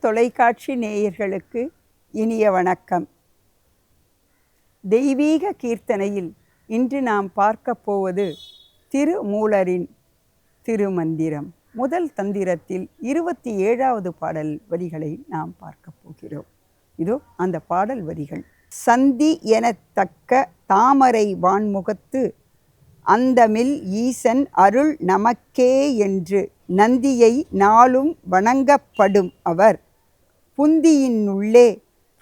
தொலைக்காட்சி நேயர்களுக்கு இனிய வணக்கம். தெய்வீக கீர்த்தனையில் இன்று நாம் பார்க்க போவது திருமூலரின் திருமந்திரம். முதல் தந்திரத்தில் 27வது பாடல் வரிகளை நாம் பார்க்க போகிறோம். இதோ அந்த பாடல் வரிகள். சந்தி எனத்தக்க தாமரை வான்முகத்து அந்தமில் ஈசன் அருள் நமக்கே என்று நந்தியை நாளும் வணங்கப்படும் அவர் புந்தியினுள்ளே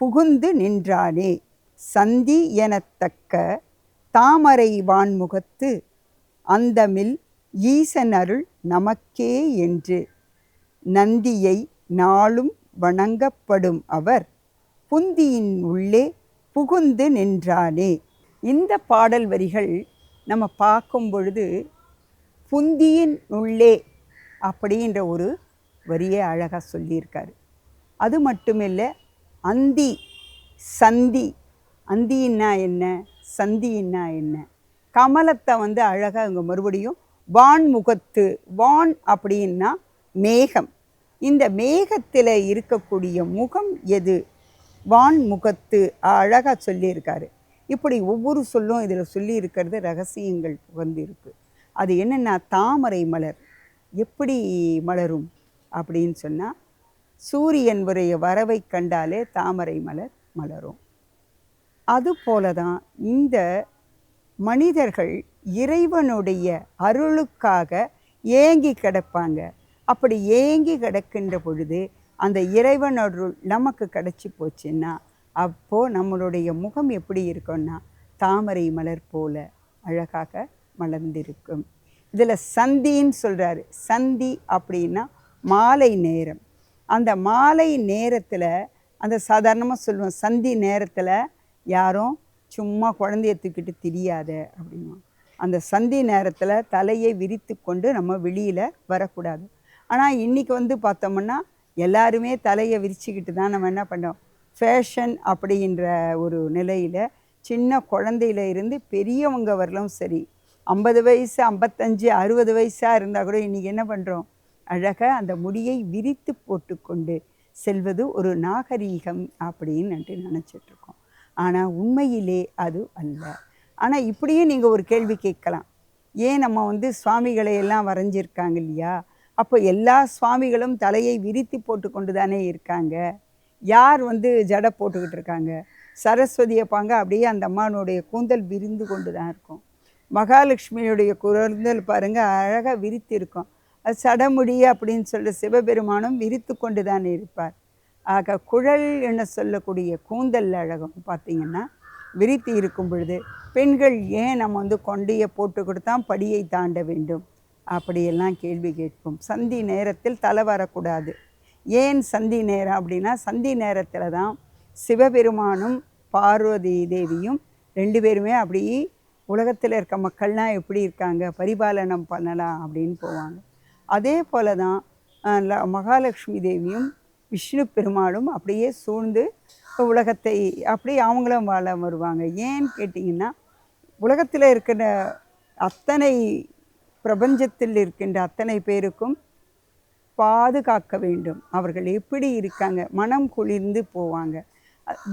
புகுந்து நின்றானே. சந்தி எனத்தக்க தாமரை வான்முகத்து அந்தமில் ஈசன் அருள் நமக்கே என்று நந்தியை நாளும் வணங்கப்படும் அவர் புந்தியின் உள்ளே புகுந்து நின்றானே. இந்த பாடல் வரிகள் நம்ம பார்க்கும் பொழுது புந்தியின் உள்ளே அப்படின்ற ஒரு வரியை அழகாக சொல்லியிருக்காரு. அது மட்டுமில்லை, அந்தி சந்தி, அந்தின்னா என்ன, சந்தின்னா என்ன, கமலத்தை அழகாக இங்கே மறுபடியும் வான்முகத்து, வான் அப்படின்னா மேகம், இந்த மேகத்தில் இருக்கக்கூடிய முகம் எது, வான்முகத்து அழகாக சொல்லியிருக்காரு. இப்படி ஒவ்வொரு சொல்லும் இதில் சொல்லி இருக்கிறது ரகசியங்கள் இருக்குது. அது என்னென்னா, தாமரை மலர் எப்படி மலரும் அப்படின்னு சொன்னால், சூரியன் உடைய வரவை கண்டாலே தாமரை மலர் மலரும். அதுபோல தான் இந்த மனிதர்கள் இறைவனுடைய அருளுக்காக ஏங்கி கிடப்பாங்க. அப்படி ஏங்கி கிடக்கின்ற பொழுது அந்த இறைவன் அருள் நமக்கு கிடச்சி போச்சுன்னா, அப்போது நம்மளுடைய முகம் எப்படி இருக்கும்னா தாமரை மலர் போல அழகாக மலர்ந்திருக்கும். இதில் சந்தின்னு சொல்கிறாரு. சந்தி அப்படின்னா மாலை நேரம். அந்த மாலை நேரத்தில் அந்த சாதாரணமாக சொல்லுவோம், சந்தி நேரத்தில் யாரும் சும்மா குழந்தைய தூக்கிட்டு திரியாத அப்படின்னா. அந்த சந்தி நேரத்தில் தலையை விரித்து கொண்டு நம்ம வெளியில் வரக்கூடாது. ஆனால் இன்றைக்கி பார்த்தோம்னா எல்லாருமே தலையை விரிச்சுக்கிட்டு தான் நம்ம என்ன பண்ணோம், ஃபேஷன் அப்படின்ற ஒரு நிலையில் சின்ன குழந்தையில இருந்து பெரியவங்க வரலும் சரி, 50 வயசு 55 60 வயசாக இருந்தால் கூட இன்றைக்கி என்ன பண்ணுறோம், அழகாக அந்த முடியை விரித்து போட்டுக்கொண்டு செல்வது ஒரு நாகரீகம் அப்படின்னு நினச்சிட்ருக்கோம். ஆனால் உண்மையிலே அது அல்ல. ஆனால் இப்படியும் நீங்கள் ஒரு கேள்வி கேட்கலாம், ஏன் நம்ம சுவாமிகளை எல்லாம் வரைஞ்சிருக்காங்க இல்லையா, அப்போ எல்லா சுவாமிகளும் தலையை விரித்து போட்டு கொண்டு தானே இருக்காங்க. யார் ஜடை போட்டுக்கிட்டு இருக்காங்க, சரஸ்வதியை பாங்க அப்படியே அந்த அம்மானுடைய கூந்தல் விரிந்து கொண்டு தான் இருக்கும். மகாலட்சுமியுடைய கூந்தல் பாருங்கள் அழகாக விரித்து இருக்கும். அது சடமுடி அப்படின்னு சொல்கிற சிவபெருமானும் விரித்து கொண்டு தானே இருப்பார். ஆக குழல் என்ன சொல்லக்கூடிய கூந்தல் அழகம் பார்த்திங்கன்னா விரித்து இருக்கும் பொழுது பெண்கள் ஏன் நம்ம கொண்டையை போட்டு கொடுத்தான் படியை தாண்ட வேண்டும் அப்படியெல்லாம் கேள்வி கேட்கும். சந்தி நேரத்தில் தலை வரக்கூடாது. ஏன் சந்தி நேரம் அப்படின்னா, சந்தி நேரத்தில் தான் சிவபெருமானும் பார்வதி தேவியும் 2 பேருமே அப்படி உலகத்தில் இருக்க மக்கள்லாம் எப்படி இருக்காங்க பரிபாலனம் பண்ணலாம் அப்படின்னு போவாங்க. அதே போல தான் மகாலட்சுமி தேவியும் விஷ்ணு பெருமாளும் அப்படியே சூழ்ந்து உலகத்தை அப்படி அவங்களும் வாழ வருவாங்க. ஏன்னு கேட்டிங்கன்னா, உலகத்தில் இருக்கிற அத்தனை பிரபஞ்சத்தில் இருக்கின்ற அத்தனை பேருக்கும் பாதுகாக்க வேண்டும். அவர்கள் எப்படி இருக்காங்க, மனம் குளிர்ந்து போவாங்க.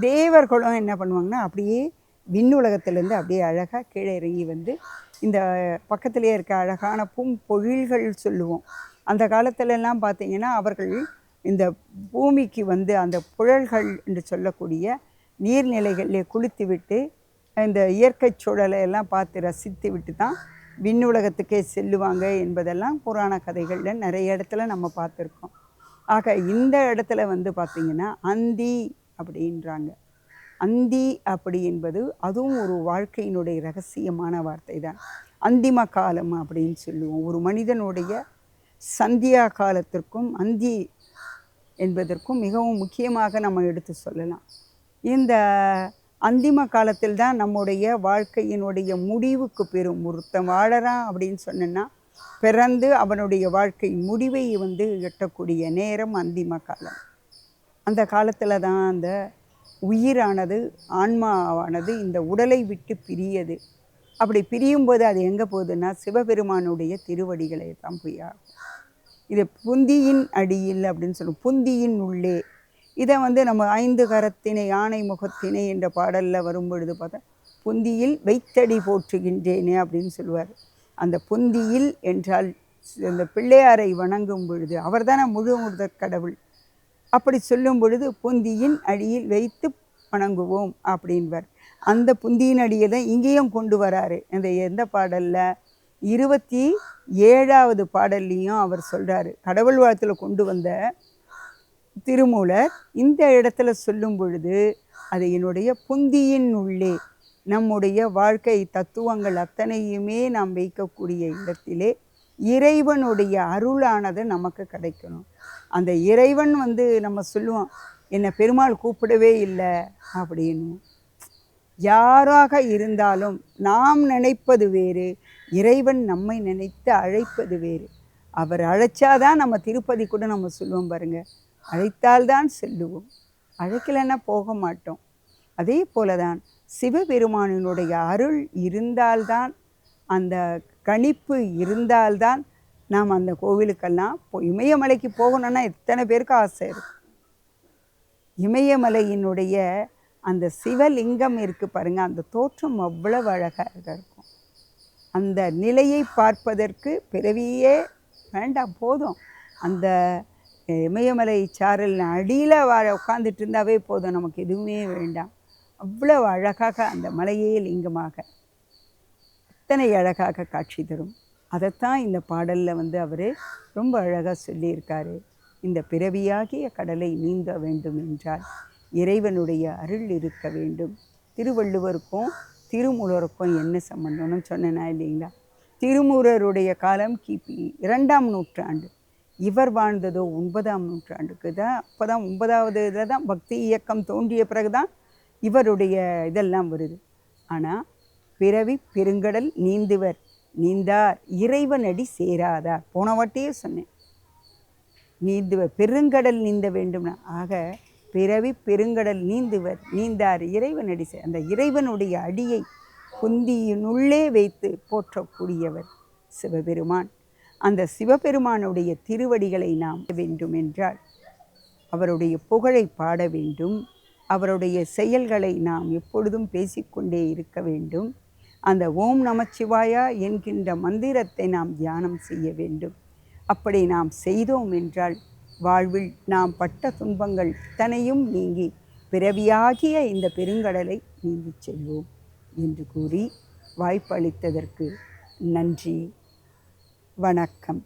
தேவர்களும் என்ன பண்ணுவாங்கன்னா, அப்படியே விண்ணுலகத்திலேருந்து அப்படியே அழகாக கீழே இறங்கி இந்த பக்கத்திலே இருக்க அழகான பொழில்கள் சொல்லுவோம். அந்த காலத்திலெல்லாம் பார்த்திங்கன்னா அவர்கள் இந்த பூமிக்கு அந்த புழல்கள் என்று சொல்லக்கூடிய நீர்நிலைகளிலே குளித்து விட்டு இந்த இயற்கை சூழலை எல்லாம் பார்த்து ரசித்து விட்டு தான் விண்ணுலகத்துக்கே செல்லுவாங்க என்பதெல்லாம் புராண கதைகளில் நிறைய இடத்துல நம்ம பார்த்துருக்கோம். ஆக இந்த இடத்துல பார்த்திங்கன்னா அந்தி அப்படின்றாங்க. அந்தி அப்படி என்பது அதுவும் ஒரு வாழ்க்கையினுடைய இரகசியமான வார்த்தை தான். அந்திம காலம் அப்படின்னு சொல்லுவோம். ஒரு மனிதனுடைய சந்தியா காலத்திற்கும் அந்தி என்பதற்கும் மிகவும் முக்கியமாக நம்ம எடுத்து சொல்லலாம். இந்த அந்திம காலத்தில் தான் நம்முடைய வாழ்க்கையினுடைய முடிவுக்கு பெறும். ஒருத்தன் வாழறான் அப்படின்னு சொன்னா பிறந்து அவனுடைய வாழ்க்கை முடிவை எட்டக்கூடிய நேரம் அந்திம காலம். அந்த காலத்தில் தான் அந்த உயிரானது ஆன்மாவானது இந்த உடலை விட்டு பிரியது. அப்படி பிரியும்போது அது எங்கே போகுதுன்னா சிவபெருமானுடைய திருவடிகளை தான் போய் ஆகும். இது புந்தியின் அடியில் அப்படின்னு சொல்லுவோம். புந்தியின் உள்ளே இதை வந்து நம்ம 5 கரத்தினை யானை முகத்தினை என்ற பாடலில் வரும் பொழுது பார்த்தா புந்தியில் வைத்தடி போற்றுகின்றேனே அப்படின்னு சொல்லுவார். அந்த புந்தியில் என்றால் அந்த பிள்ளையாரை வணங்கும் பொழுது அவர் தானே முழு முதற் கடவுள். அப்படி சொல்லும் பொழுது புந்தியின் அடியில் வைத்து வணங்குவோம் அப்படின்பார். அந்த புந்தியின் அடியை தான் இங்கேயும் கொண்டு வராரு. இந்த எந்த பாடலில் 27வது பாடல்லையும் அவர் சொல்கிறாரு. கடவுள் வாழ்த்தில் கொண்டு வந்த திருமூலர் இந்த இடத்துல சொல்லும் பொழுது அது என்னுடைய புந்தியின் உள்ளே நம்முடைய வாழ்க்கை தத்துவங்கள் அத்தனையுமே நாம் வைக்கக்கூடிய இடத்திலே இறைவனுடைய அருளானது நமக்கு கிடைக்கணும். அந்த இறைவன் வந்து நம்ம சொல்லுவோம், என்னை பெருமாள் கூப்பிடவே இல்லை அப்படின்னு. யாராக இருந்தாலும் நாம் நினைப்பது வேறு, இறைவன் நம்மை நினைத்து அழைப்பது வேறு. அவர் அழைச்சாதான் நம்ம திருப்பதி கூட நம்ம சொல்லுவோம் பாருங்க, அழைத்தால்தான் செல்லுவோம், அழைக்கலைன்னா போக மாட்டோம். அதே போலதான் சிவபெருமானினுடைய அருள் இருந்தால்தான், அந்த கணிப்பு இருந்தால்தான் நாம் அந்த கோவிலுக்கெல்லாம் இமயமலைக்கு போகணுன்னா எத்தனை பேருக்கு ஆசை இருக்கும். இமயமலையினுடைய அந்த சிவலிங்கம் இருக்குது பாருங்கள், அந்த தோற்றம் அவ்வளவு அழகாக இருக்கும். அந்த நிலையை பார்ப்பதற்கு பிறவியே வேண்டாம், போதும். அந்த இமயமலை சாரல் அடியில் உட்காந்துட்டு இருந்தாவே போதும், நமக்கு எதுவுமே வேண்டாம். அவ்வளவு அழகாக அந்த மலையே லிங்கமாக அத்தனை அழகாக காட்சி தரும். அதைத்தான் இந்த பாடலில் வந்து அவர் ரொம்ப அழகாக சொல்லியிருக்காரு. இந்த பிறவியாகிய கடலை நீந்த வேண்டும் என்றால் இறைவனுடைய அருள் இருக்க வேண்டும். திருவள்ளுவருக்கும் திருமூலருக்கும் என்ன சம்பந்தம்னு சொன்னேனா இல்லைங்களா? திருமூலருடைய காலம் கிபி 2ஆம் நூற்றாண்டு, இவர் வாழ்ந்ததோ 9ஆம் நூற்றாண்டுக்கு தான். அப்போ தான் 9வது இதில் தான் பக்தி இயக்கம் தோன்றிய பிறகு தான் இவருடைய இதெல்லாம் வருது. ஆனால் பிறவி பெருங்கடல் நீந்துவர் நீந்தார் இறைவனடி சேராதார், போன வாட்டியே சொன்னேன், நீந்துவர் பெருங்கடல் நீந்த வேண்டும்னா. ஆக பிறவி பெருங்கடல் நீந்துவர் நீந்தார் இறைவனடி அந்த இறைவனுடைய அடியை புந்தியினுள்ளே வைத்து போற்றக்கூடியவர் சிவபெருமான். அந்த சிவபெருமானுடைய திருவடிகளை நாம் வேண்டும் என்றால் அவருடைய புகழை பாட வேண்டும். அவருடைய செயல்களை நாம் எப்பொழுதும் பேசிக்கொண்டே இருக்க வேண்டும். அந்த ஓம் நமச்சிவாயா என்கின்ற மந்திரத்தை நாம் தியானம் செய்ய வேண்டும். அப்படி நாம் செய்தோம் என்றால் வாழ்வில் நாம் பட்ட துன்பங்கள் இத்தனையும் நீங்கி பிறவியாகிய இந்த பெருங்கடலை நீந்தி செல்வோம் என்று கூறி வாய்ப்பளித்ததற்கு நன்றி. வணக்கம்.